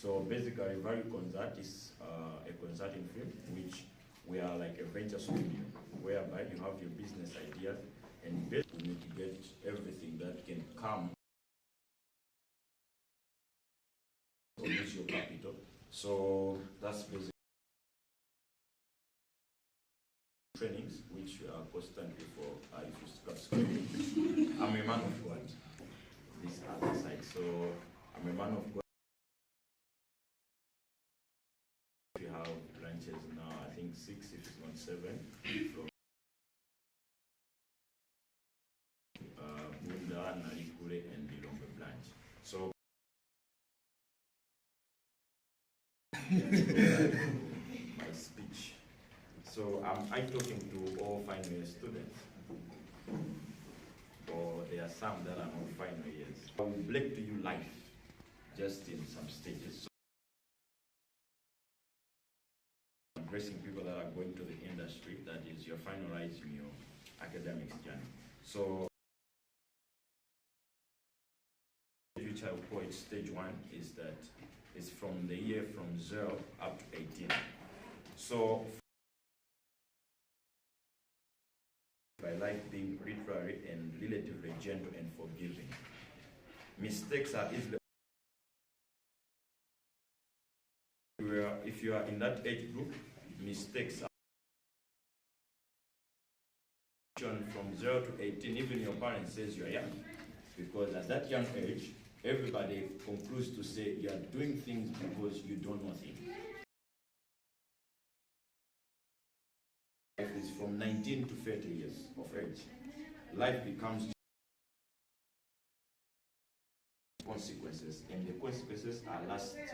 So basically, Value Consult is a consulting firm which we are like a venture studio, whereby you have your business ideas and basically mitigate everything that can come or use your capital. So that's basically trainings which are constantly for if you subscribe. I'm a man of God. This other side. So I'm a man of God. We have branches now, I think 6, if it's not 7, from Bunda, Narikule, and the Lombe branch. So my speech. So I'm talking to all final year students. Or there are some that are not final years. I will break to you life, just in some stages. So addressing people that are going to the industry, that is, you're finalizing your academics journey. So which I would call it stage 1 is that it's from the year from 0 up to 18. So by life being literary and relatively gentle and forgiving. Mistakes are easily. If you are in that age group, mistakes are from 0 to 18. Even your parents says you are young, because at that young age, everybody concludes to say you are doing things because you don't know things. Life is from 19 to 30 years of age. Life becomes consequences, and the consequences are lasting.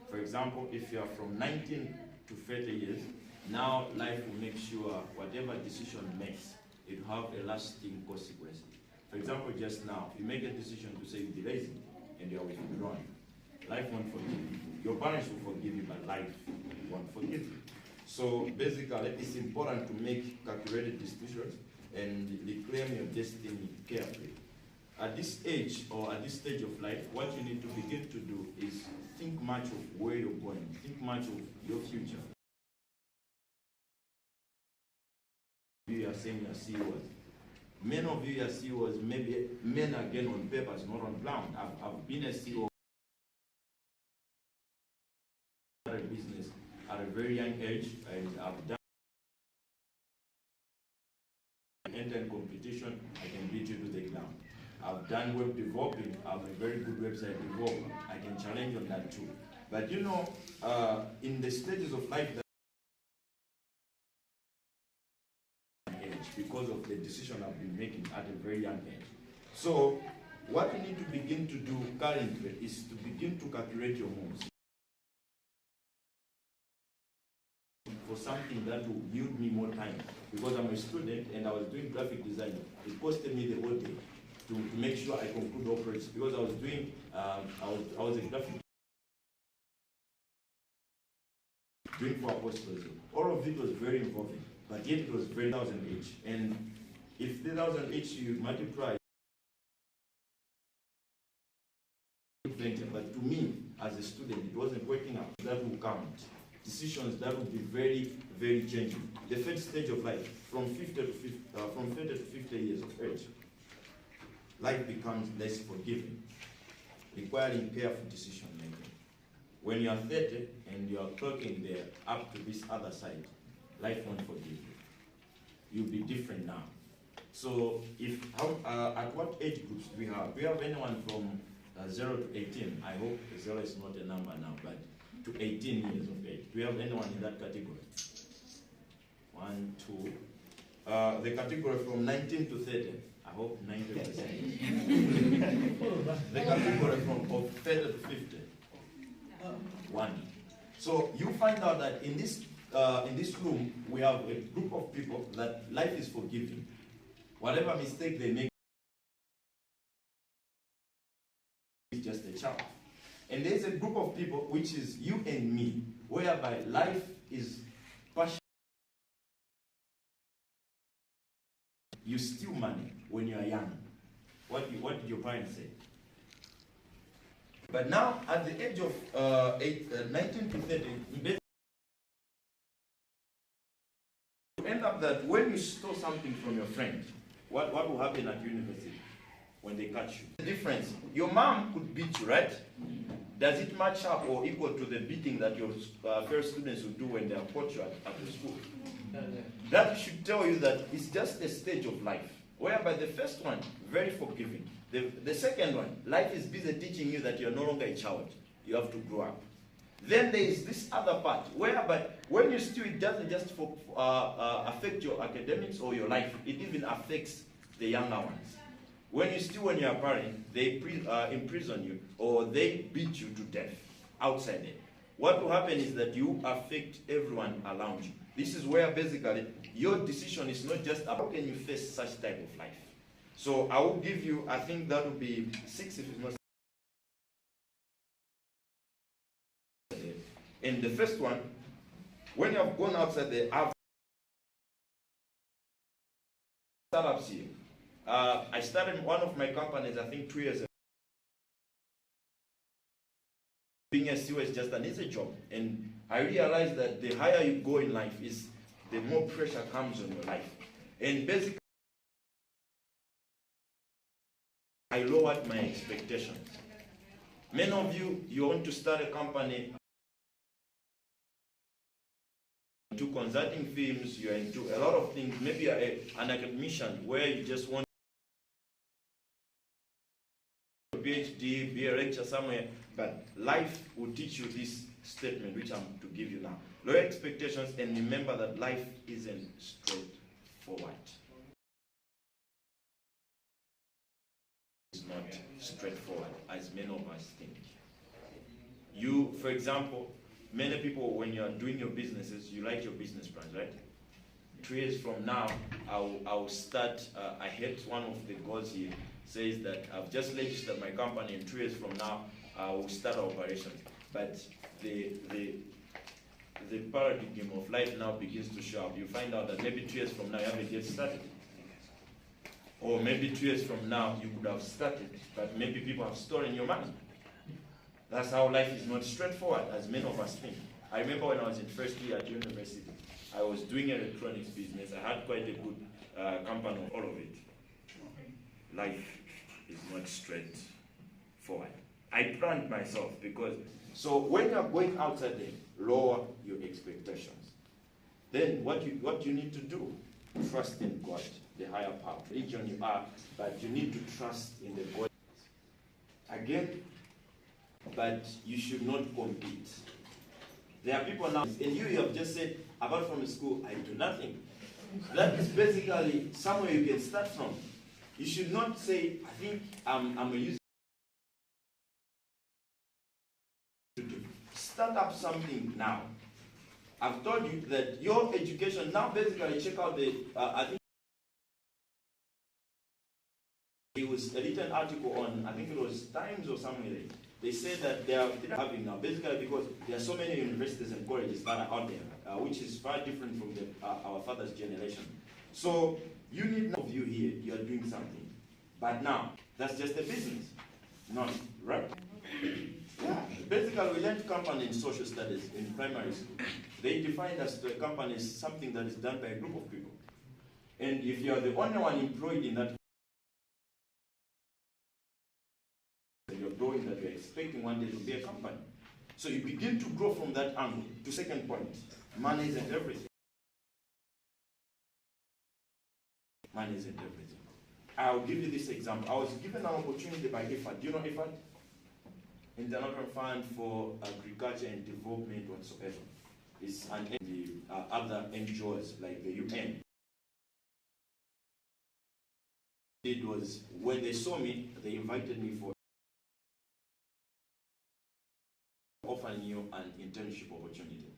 For example, if you are from 19 to 30 years, now life will make sure whatever decision makes, it will have a lasting consequence. For example, just now, if you make a decision to say you'll be lazy and you are withdrawn, life won't forgive you. Your parents will forgive you, but life won't forgive you. So basically, it's important to make calculated decisions and reclaim your destiny carefully. At this age or at this stage of life, what you need to begin to do is think much of where you're going, think much of your future. You are saying you're CEOs. Many of you are CEOs, maybe men again on papers, not on ground. I've been a CEO of a business at a very young age, and I've done end-to-end competition. I can beat you to the ground. I've done web developing. I'm a very good website developer. I can challenge on that too. But you know, in the stages of life that age, because of the decision I've been making at a very young age. So what you need to begin to do currently is to begin to calculate your moves for something that will yield me more time, because I'm a student and I was doing graphic design. It costed me the whole day to make sure I conclude all projects, because I was doing, I was a graphic doing for apostles. All of it was very involving, but yet it was very 1,000 each. And if 3,000 each you multiply, but to me as a student, it wasn't working out. That will count. Decisions that will be very, very changing. The third stage of life, from 30 to 50 years of age, life becomes less forgiving, requiring careful decision making. When you are 30 and you are talking there up to this other side, life won't forgive you. You'll be different now. So, at what age groups do we have? Do we have anyone from 0 to 18? I hope 0 is not a number now, but to 18 years of age. Do we have anyone in that category? 1, 2. The category from 19 to 30. I hope 90%. The category from 30 to 50. 1. So you find out that in this room we have a group of people that life is forgiving. Whatever mistake they make is just a child. And there's a group of people, which is you and me, whereby life is partial. You steal money when you are young. What did your parents say? But now, at the age of 19 to 30, you end up that when you stole something from your friend, what will happen at university when they catch you? The difference, your mom could beat you, right? Does it match up or equal to the beating that your fellow students will do when they approach you at the school? That should tell you that it's just a stage of life. Whereby the first one, very forgiving. The second one, life is busy teaching you that you're no longer a child. You have to grow up. Then there is this other part, whereby when you steal, it doesn't just affect your academics or your life. It even affects the younger ones. When you steal when you're a parent, they imprison you or they beat you to death outside there. What will happen is that you affect everyone around you. This is where basically your decision is not just about how can you face such type of life. So I will give you, I think that will be 6 if it's not. In the first one, when you have gone outside the startups here, I started one of my companies, I think 2 years ago. Being a CEO is just an easy job, and I realized that the higher you go in life, is the more pressure comes on your life. And basically, I lowered my expectations. Many of you, you want to start a company, into consulting firms, you're into a lot of things. Maybe you're an academician where you just want a PhD, be a lecturer somewhere, but life will teach you this statement, which I'm to give you now. Lower expectations, and remember that life isn't straightforward. It's not straightforward, as many of us think. You, for example, many people, when you are doing your businesses, you write your business plans, right? 2 years from now, I'll start, I hate one of the goals here, says that I've just registered my company, and 2 years from now, I will start operations. But the paradigm of life now begins to show up. You find out that maybe 2 years from now, you haven't yet started. Or maybe 2 years from now, you could have started, but maybe people have stolen your money. That's how life is not straightforward, as many of us think. I remember when I was in first year at university, I was doing electronics business. I had quite a good company on all of it. Life is not straightforward. I planned myself because, so when you're going outside there, lower your expectations. Then what you need to do, trust in God, the higher power. Religion you are, but you need to trust in the God. Again, but you should not compete. There are people now, and you have just said, apart from school, I do nothing. That is basically somewhere you can start from. You should not say, I think I'm a user. Start up something now. I've told you that your education, now basically check out the, I think it was a written article on, I think it was Times or somewhere there. They said that they are having now, basically because there are so many universities and colleges that are out there, which is far different from our father's generation. So you need of you here, you are doing something. But now, that's just a business. Not, right? Yeah. Basically, we learned company in social studies in primary school. They defined as a company as something that is done by a group of people. And if you are the only one employed in that, you're growing, that you're expecting one day to be a company. So you begin to grow from that angle. To second point, money isn't everything. Money isn't everything. I'll give you this example. I was given an opportunity by IFAD. Do you know IFAD? International Fund for Agriculture and Development whatsoever. It's an other NGOs like the UN. It was when they saw me, they invited me for offering you an internship opportunity.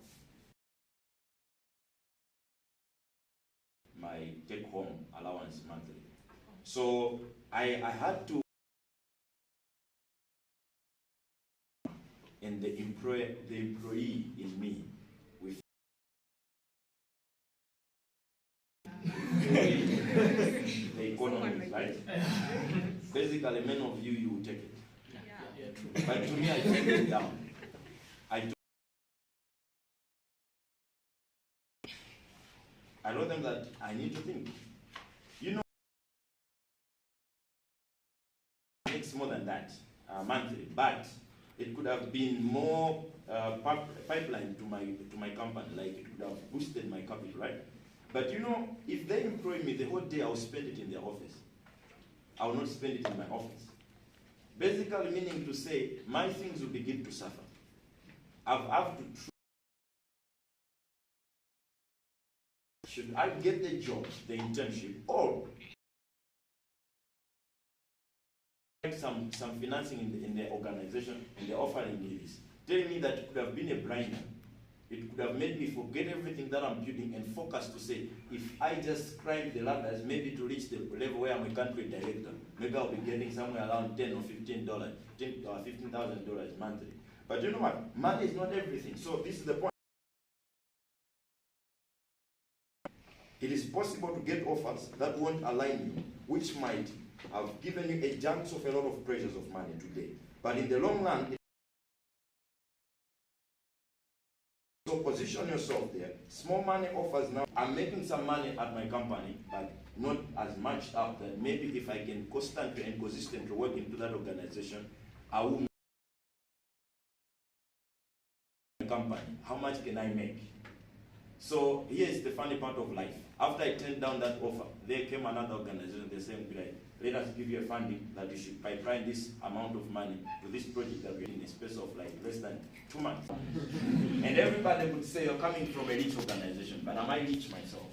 My take-home allowance monthly. So I had to, and the employee in me, with the economy, right? Basically, many of you will take it. But to me, I turned it down. I told them that I need to think. You know, it makes more than that monthly, but it could have been more pipeline to my company, like it could have boosted my capital, right? But you know, if they employ me, the whole day I will spend it in their office. I will not spend it in my office. Basically meaning to say, my things will begin to suffer. I've have to should I get the job, the internship, or some financing in the organization, and they're offering me this, telling me that it could have been a blinder. It could have made me forget everything that I'm building and focus to say, if I just climb the ladders, maybe to reach the level where I'm a country director, maybe I'll be getting somewhere around $10 or $15, $15,000 monthly. But you know what? Money is not everything. So this is the point. It is possible to get offers that won't align you, which might have given you a chance of a lot of pressures of money today. But in the long run, so position yourself there. Small money offers now. I'm making some money at my company, but not as much up that maybe if I can constantly and consistently work into that organization, I will make a company. How much can I make? So here's the funny part of life. After I turned down that offer, there came another organization. They said, let us give you a funding that you should pipeline this amount of money to this project that we're in a space of like less than 2 months. And everybody would say, you're coming from a rich organization, but am I rich myself?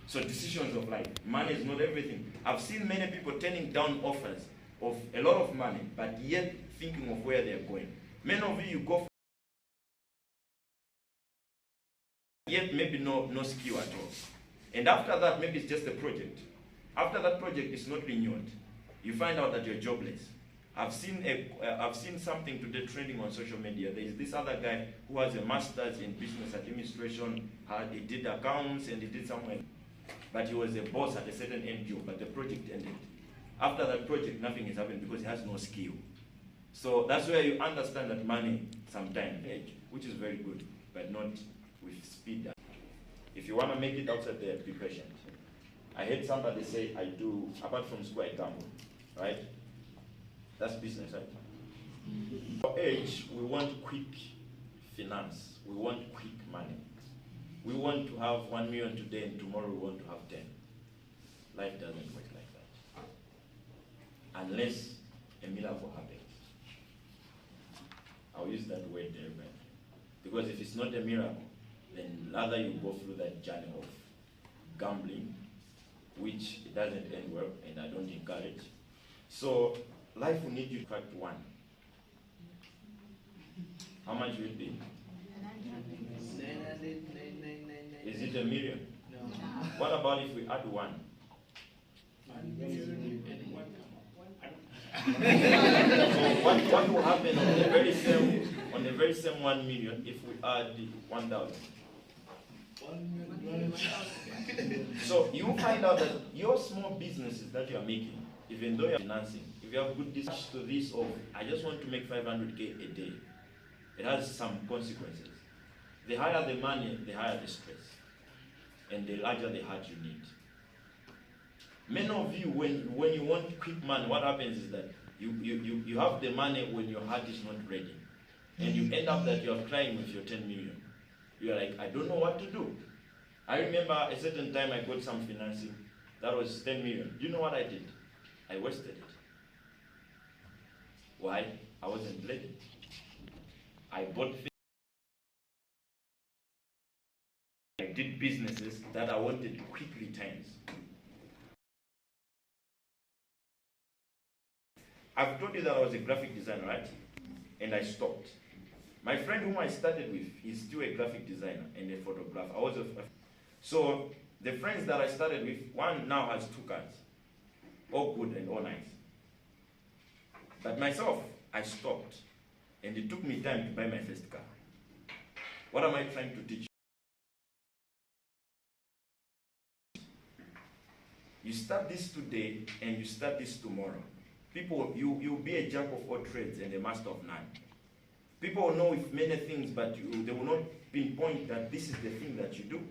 So decisions of life. Money is not everything. I've seen many people turning down offers of a lot of money, but yet thinking of where they're going. Many of you go for yet maybe no skill at all. And after that, maybe it's just a project. After that project is not renewed, you find out that you're jobless. I've seen something today trending on social media. There is this other guy who has a master's in business administration. He did accounts and he did somewhere. But he was a boss at a certain NGO, but the project ended. After that project, nothing has happened because he has no skill. So that's where you understand that money sometimes, which is very good, but not with speed. If you want to make it outside there, be patient. I heard somebody say, I do, apart from school, I gamble, right? That's business, right? For age, we want quick finance. We want quick money. We want to have 1 million today and tomorrow we want to have 10. Life doesn't work like that. Unless a miracle happens. I'll use that word there, man. Because if it's not a miracle, then rather you go through that journey of gambling, which it doesn't end well, and I don't encourage. So life will need you to crack one. How much will it be? Is it 1 million? No. What about if we add one? So what will happen on the very same 1 million if we add 1,000? So you find out that your small businesses that you are making, even though you are financing, if you have good dispatch to this of, I just want to make 500K a day, it has some consequences. The higher the money, the higher the stress. And the larger the heart you need. Many of you, when you want quick money, what happens is that you have the money when your heart is not ready. And you end up that you are crying with your 10 million. You are like, I don't know what to do. I remember a certain time I got some financing. That was 10 million. Do you know what I did? I wasted it. Why? I wasn't ready. I bought things. I did businesses that I wanted quick returns. I've told you that I was a graphic designer, right? And I stopped. My friend whom I started with is still a graphic designer and a photographer. So the friends that I started with, one now has 2 cars. All good and all nice. But myself, I stopped. And it took me time to buy my first car. What am I trying to teach you? You start this today and you start this tomorrow. People, you'll be a jack of all trades and a master of none. People will know with many things, but they will not pinpoint that this is the thing that you do.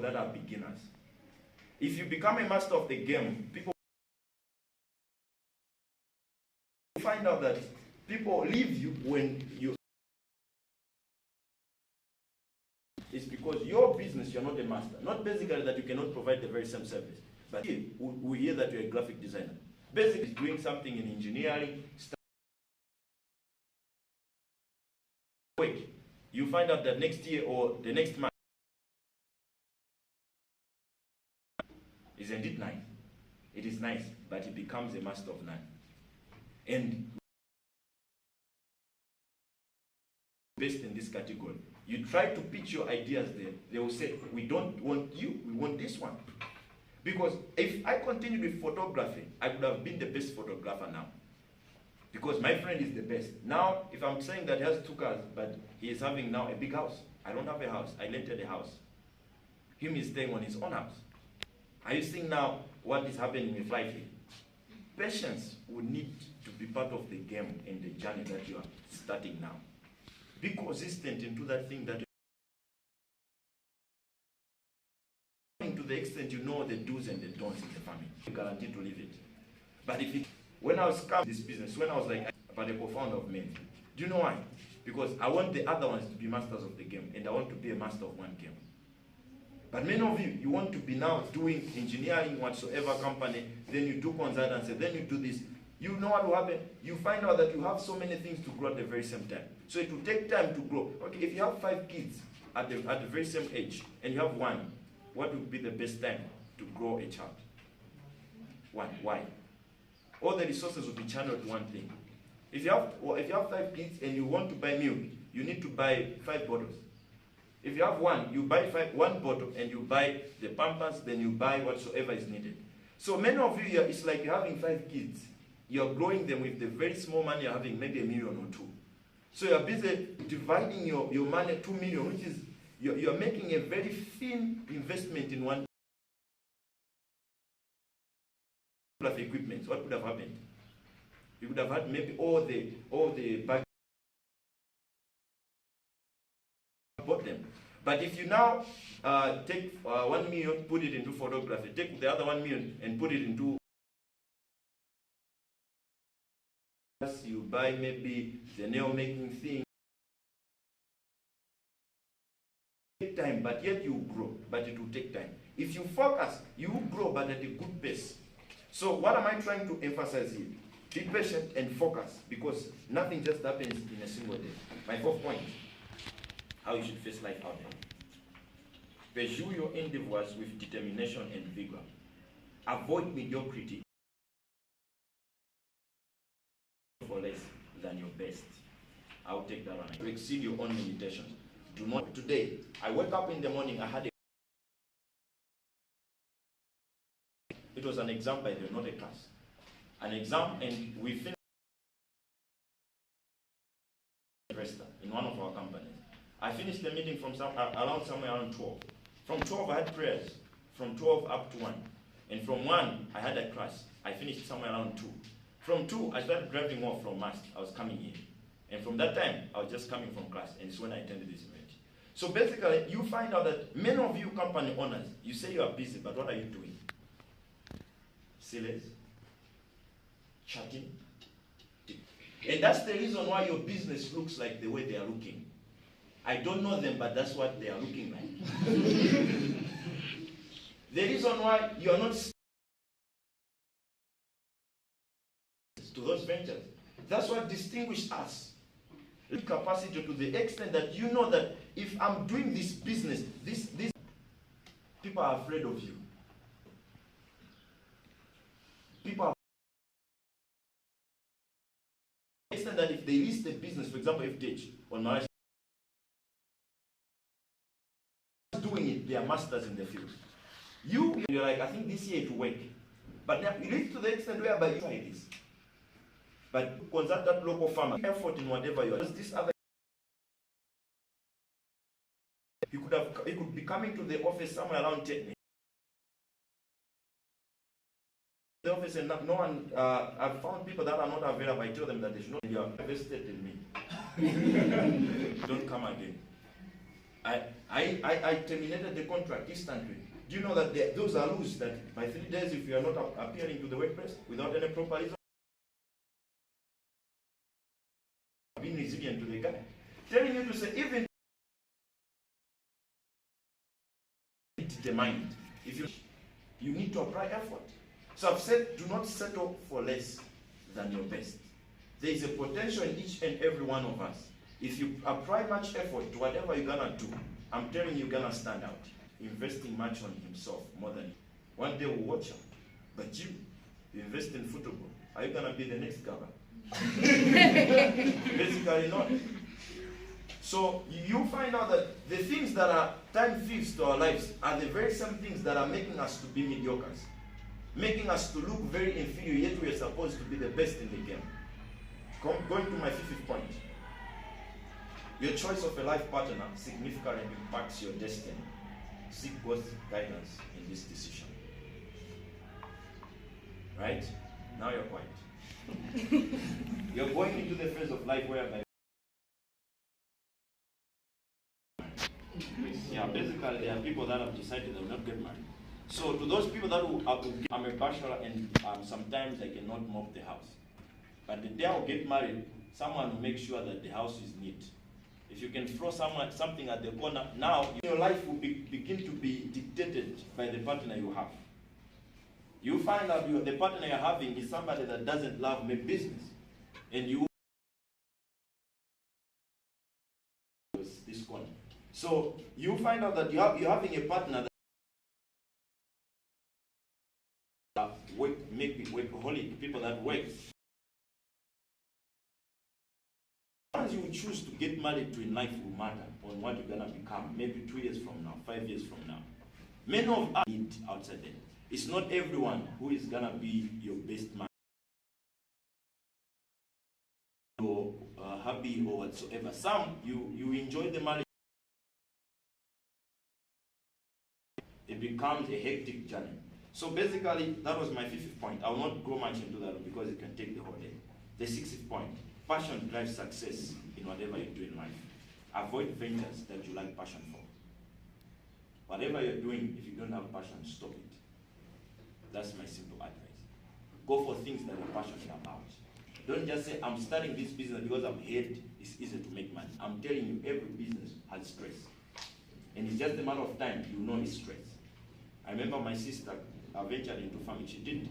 That are beginners. If you become a master of the game, people find out that people leave you when you. It's because your business, you're not a master. Not basically that you cannot provide the very same service. But here, we hear that you're a graphic designer. Basically, doing something in engineering, you find out that next year or the next month, isn't it nice? It is nice, but it becomes a master of none. And based in this category, you try to pitch your ideas there, they will say, we don't want you, we want this one. Because if I continued with photography, I would have been the best photographer now. Because my friend is the best. Now, if I'm saying that he has 2 cars, but he is having now a big house. I don't have a house, I rented a house. Him is staying on his own house. Are you seeing now what is happening with life here? Patience will need to be part of the game and the journey that you are starting now. Be consistent into that thing that to the extent you know the do's and the don'ts in the family. You're guaranteed to leave it. But when I was coming this business, when I was like about a co-founder of men, do you know why? Because I want the other ones to be masters of the game, and I want to be a master of one game. But many of you want to be now doing engineering, whatsoever company, then you do consultancy, then you do this. You know what will happen? You find out that you have so many things to grow at the very same time. So it will take time to grow. Okay, if you have 5 kids at the very same age, and you have 1, what would be the best time to grow a child? 1. Why? All the resources will be channeled to one thing. If you have 5 kids and you want to buy milk, you need to buy 5 bottles. If you have 1, you buy 1 bottle and you buy the Pampers, then you buy whatsoever is needed. So many of you, it's like you're having 5 kids. You're growing them with the very small money you're having, maybe $1 million or 2. So you're busy dividing your money, 2 million, which is, you're making a very thin investment in one of equipment. What would have happened? You would have had maybe all the bags bought them. But if you now take 1 million, put it into photography, take the other 1 million and put it into, you buy maybe the nail making thing. Take time, but yet you grow, but it will take time. If you focus, you will grow, but at a good pace. So what am I trying to emphasize here? Be patient and focus, because nothing just happens in a single day. My 4th point, how you should face life out there. Pursue your endeavors with determination and vigor. Avoid mediocrity for less than your best. I'll take that one. To exceed your own limitations. Do not. Today, I woke up in the morning, I had it was an exam by the way, not a class. An exam, and we finished in one of our companies. I finished the meeting from somewhere around 12. From 12, I had prayers. From 12 up to 1. And from 1, I had a class. I finished somewhere around 2. From 2, I started driving off from Mast. I was coming in. And from that time, I was just coming from class. And it's when I attended this event. So basically, you find out that many of you company owners, you say you are busy, but what are you doing? Sales, chatting. And that's the reason why your business looks like the way they are looking. I don't know them, but that's what they are looking like. The reason why you are not to those ventures, that's what distinguishes us. Capacity to the extent that you know that if I'm doing this business, this people are afraid of you. People are extent that if they list a business, for example, FTH on Malawi, doing it, they are masters in the field. You're like, I think this year it will work. But now you reach to the extent whereby you try this. But consult that local farmer, effort in whatever you are. This other, he could be coming to the office somewhere around 10. The office and no one, I've found people that are not available. I tell them that they should not be invested in me. Don't come again. I terminated the contract instantly. Do you know that those are rules that by 3 days, if you are not appearing to the workplace without any proper reason, being resilient to the guy, telling you to say even determined. If you need to apply effort. So I've said, do not settle for less than your best. There is a potential in each and every one of us. If you apply much effort to whatever you're gonna do, I'm telling you, you're gonna stand out. Investing much on himself more than you. One day we'll watch him. But you invest in football. Are you gonna be the next cover? Basically not. So you find out that the things that are time thieves to our lives are the very same things that are making us to be mediocres, making us to look very inferior, yet we are supposed to be the best in the game. Going to my fifth point. Your choice of a life partner significantly impacts your destiny. Seek God's guidance in this decision. Right? Now you're quiet. You're going into the phase of life whereby basically there are people that have decided they will not get married. So to those people that I'm a bachelor and sometimes I cannot mop the house. But the day I'll get married, someone will make sure that the house is neat. If you can throw something at the corner, now your life will begin to be dictated by the partner you have. You find out the partner you're having is somebody that doesn't love make business. And you this corner. So you find out that you're having a partner that workaholic, people that work. Once you choose to get married to in life will matter on what you're gonna become, maybe 2 years from now, 5 years from now. Many of us need outside there. It's not everyone who is gonna be your best man, or hubby or whatsoever. Some you enjoy the marriage. It becomes a hectic journey. So basically, that was my fifth point. I will not go much into that because it can take the whole day. The sixth point, passion drives success in whatever you do in life. Avoid ventures that you lack passion for. Whatever you're doing, if you don't have passion, stop it. That's my simple advice. Go for things that you're passionate about. Don't just say, I'm starting this business because I've heard it's easy to make money. I'm telling you, every business has stress. And it's just a matter of time, you know it's stress. I remember my sister ventured into farming. She did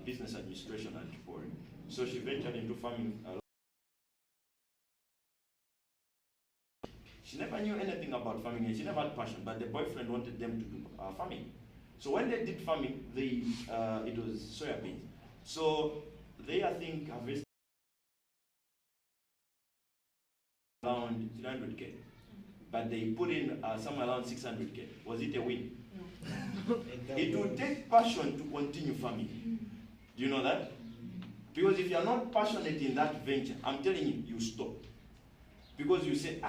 business administration at Phiri. So she ventured into farming. She never knew anything about farming and she never had passion, but the boyfriend wanted them to do farming. So when they did farming, it was soya beans. So they, I think, harvested around 300K. But they put in somewhere around 600K. Was it a win? No. It will take passion to continue farming. Do you know that? Because if you are not passionate in that venture, I'm telling you, you stop. Because you say,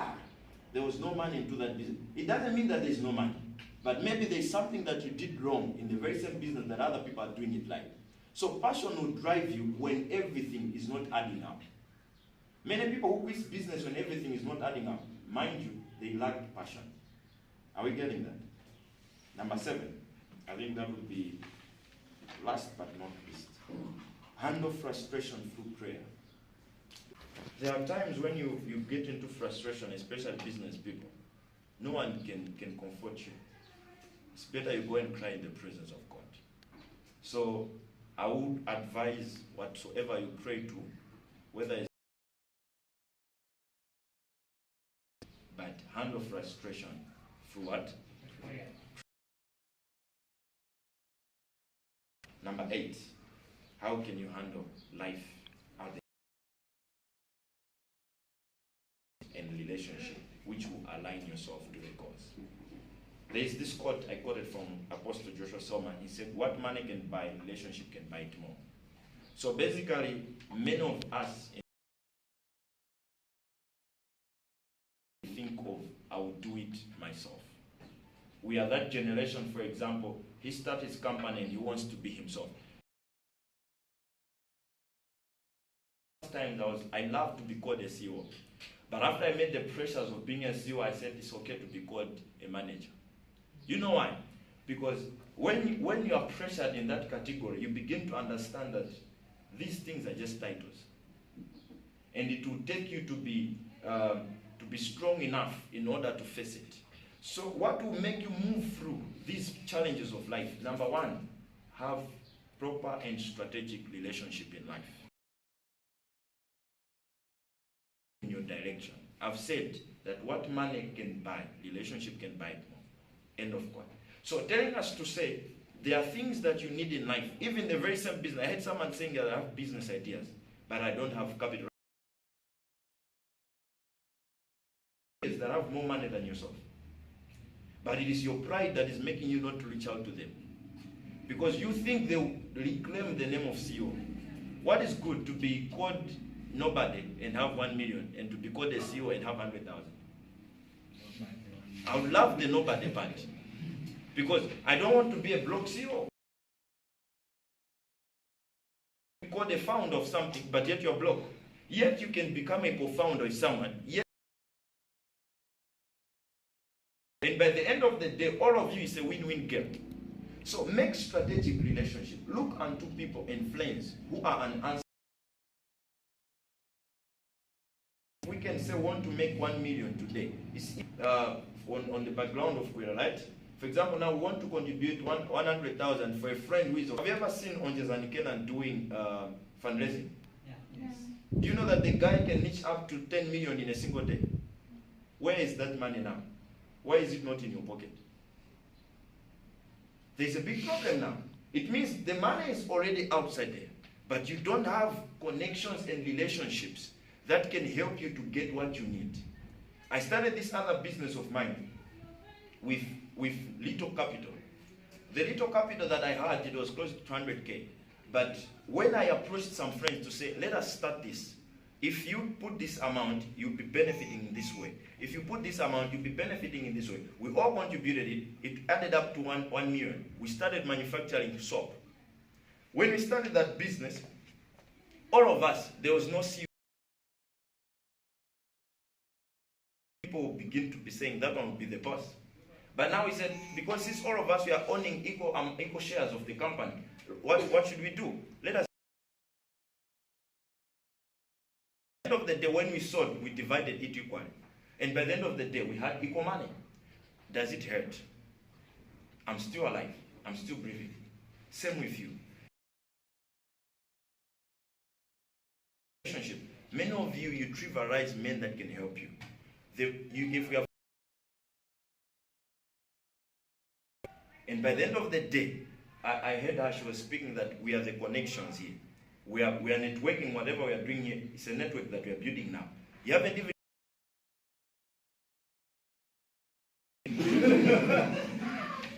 there was no money into that business. It doesn't mean that there's no money. But maybe there's something that you did wrong in the very same business that other people are doing it like. So passion will drive you when everything is not adding up. Many people who quit business when everything is not adding up, mind you, they lack passion. Are we getting that? Number 7, I think that would be last but not least. Handle frustration through prayer. There are times when you get into frustration, especially business people. No one can comfort you. It's better you go and cry in the presence of God. So I would advise whatsoever you pray to, whether it's but handle frustration through what? Prayer. Number 8, how can you handle life out there and relationship which will align yourself to the cause? There is this quote I quoted from Apostle Joshua Selman. He said, what money can buy, relationship can buy it more. So basically, many of us think of, I will do it myself. We are that generation, for example, he started his company and he wants to be himself. first times I loved to be called a CEO. But after I met the pressures of being a CEO, I said it's okay to be called a manager. You know why? Because when you are pressured in that category, you begin to understand that these things are just titles. And it will take you to be strong enough in order to face it. So what will make you move through these challenges of life? Number one, have proper and strategic relationship in life. In your direction. I've said that what money can buy, relationship can buy more. End of quote. So telling us to say, there are things that you need in life. Even the very same business. I heard someone saying that I have business ideas, but I don't have capital. That have more money than yourself. But it is your pride that is making you not to reach out to them. Because you think they will reclaim the name of CEO. What is good to be called nobody and have 1 million, and to be called a CEO and have 100,000? I would love the nobody part. Because I don't want to be a broke CEO. You call the founder of something, but yet you're broke. Yet you can become a co-founder of someone. Yet, and by the end of the day, all of you is a win-win game. So make strategic relationship. Look unto people and friends who are an answer. We can say want to make 1 million today. It's on the background of Phiri, right? For example, now we want to contribute 100,000 for a friend who is. Have you ever seen Onjes and Kenan doing fundraising? Yeah. Yes. Do you know that the guy can reach up to 10 million in a single day? Where is that money now? Why is it not in your pocket? There's a big problem now. It means the money is already outside there, but you don't have connections and relationships that can help you to get what you need. I started this other business of mine with little capital. The little capital that I had, it was close to 200K. But when I approached some friends to say, let us start this. If you put this amount, you'll be benefiting in this way. If you put this amount, you'll be benefiting in this way. We all contributed it. It added up to 1 million. We started manufacturing soap. When we started that business, all of us, there was no CEO. People begin to be saying that one will be the boss. But now we said, because since all of us, we are owning equal shares of the company, what should we do? Let us. At the end of the day, when we sold, we divided it equally. And by the end of the day, we had equal money. Does it hurt? I'm still alive. I'm still breathing. Same with you. Relationship. Many of you, you trivialize men that can help you. If we have. And by the end of the day, I heard her, she was speaking that we are the connections here. We are networking. Whatever we are doing here, it's a network that we are building now. You haven't even.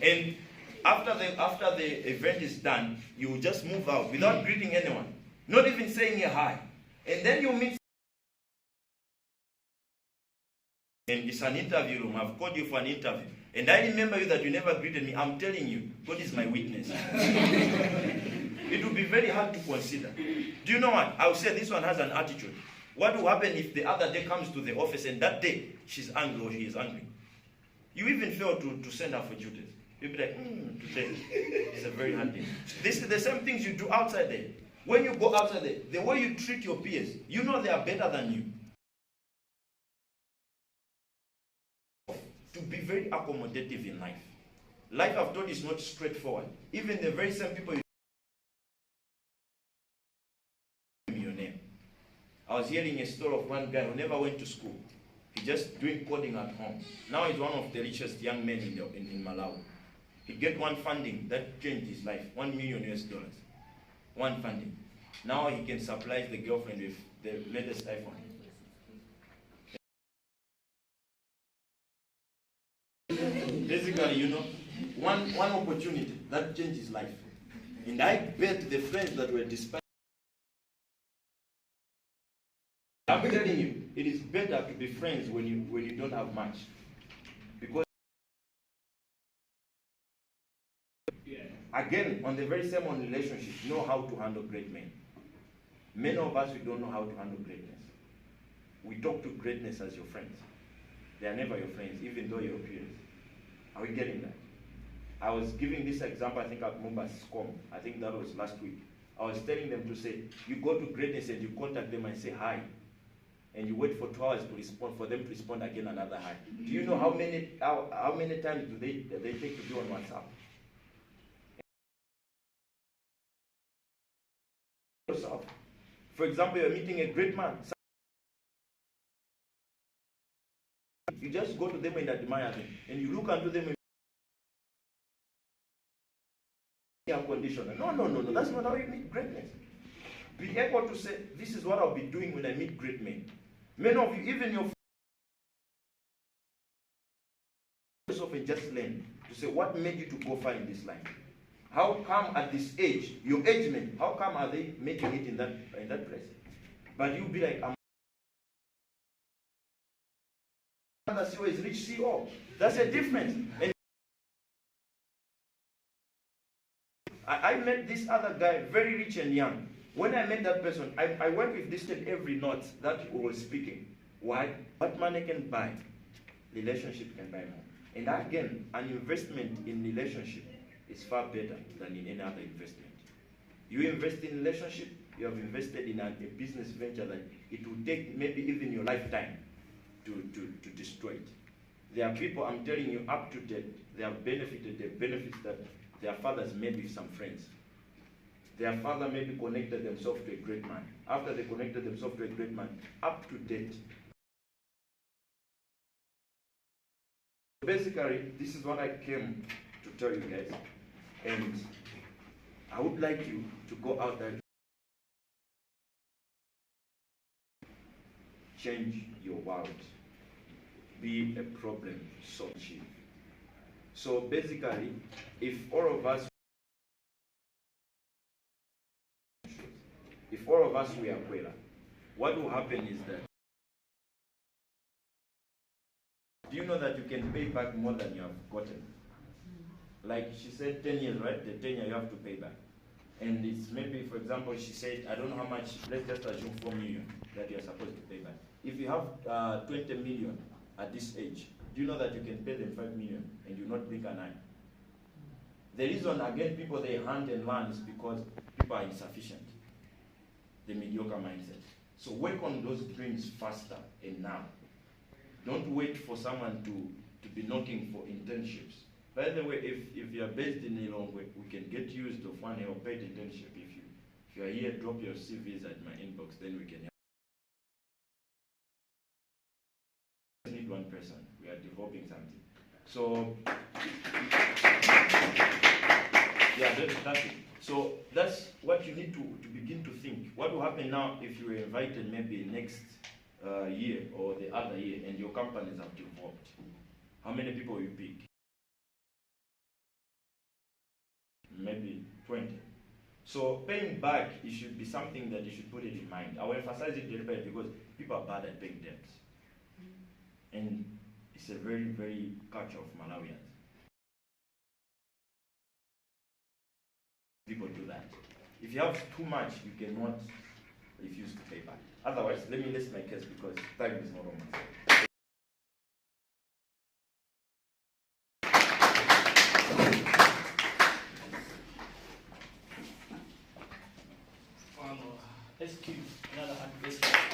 And after the event is done, you will just move out without greeting anyone, not even saying a hi. And then you meet. And it's an interview room. I've called you for an interview. And I remember you that you never greeted me. I'm telling you, God is my witness. It will be very hard to consider. Do you know what? I will say this one has an attitude. What will happen if the other day comes to the office and that day she's angry or he is angry? You even fail to send her for duties. You'll be like, today is a very hard day. This is the same things you do outside there. When you go outside there, the way you treat your peers, you know they are better than you. To be very accommodative in life. Life, I've told you, is not straightforward. Even the very same people your name. I was hearing a story of one guy who never went to school. He just doing coding at home. Now he's one of the richest young men in Malawi. He get one funding that changed his life, $1 million US. One funding. Now he can supply the girlfriend with the latest iPhone. Basically, you know, one opportunity that changed his life. And I bet the friends that were despised. I'm telling you, it is better to be friends when you don't have much. Because again, on the very same on relationship, know how to handle great men. Many of us, we don't know how to handle greatness. We talk to greatness as your friends. They are never your friends, even though you're peers. Are we getting that? I was giving this example, I think at MUBAS, I think that was last week. I was telling them to say, you go to greatness and you contact them and say hi. And you wait for 2 hours to respond, for them to respond again another hi. Do you know how many times do they take to be on WhatsApp? Yourself. For example, you're meeting a great man. You just go to them and admire them. And you look unto them and conditioner. No. That's not how you meet greatness. Be able to say, this is what I'll be doing when I meet great men. Many of you, even your and just learn to say, what made you to go far in this line? How come at this age, your age men, how come are they making it in that place? But you'll be like, another CEO is rich CEO. That's a difference. And I met this other guy, very rich and young. When I met that person, I went with this to every note that he was speaking. Why? What money can buy, relationship can buy more. And again, an investment in relationship is far better than in any other investment. You invest in relationship, you have invested in a business venture that it will take maybe even your lifetime to destroy it. There are people, I'm telling you, up to date, they have benefited the benefits that their fathers made with some friends. Their father maybe connected themselves to a great man. After they connected themselves to a great man, up to date. Basically, this is what I came to tell you guys. And I would like you to go out there, change your world, be a problem solver. So basically, if all of us we are Kwela, what will happen is that, do you know that you can pay back more than you have gotten? Like she said, 10 years, right? The 10 years you have to pay back. And it's maybe, for example, she said, I don't know how much, let's just assume 4 million that you're supposed to pay back. If you have 20 million at this age, do you know that you can pay them 5 million and you not blink an eye? The reason, again, people they hunt and learn is because people are insufficient. The mediocre mindset. So work on those dreams faster and now. Don't wait for someone to be knocking for internships. By the way, if you are based in Lilongwe, we can get used of one paid internship. If you are here, drop your CVs at my inbox, then we can help. We need one person. We are developing something. So yeah, that's it. So that's what you need to begin to think. What will happen now if you were invited maybe next year or the other year and your companies have developed? How many people will you pick? Maybe 20. So paying back, it should be something that you should put it in mind. I will emphasize it deliberately because people are bad at paying debts. And it's a very, very culture of Malawians. People do that. If you have too much, you cannot refuse to pay back. Otherwise, let me list my case because time is not on my side. Let's keep another 100%.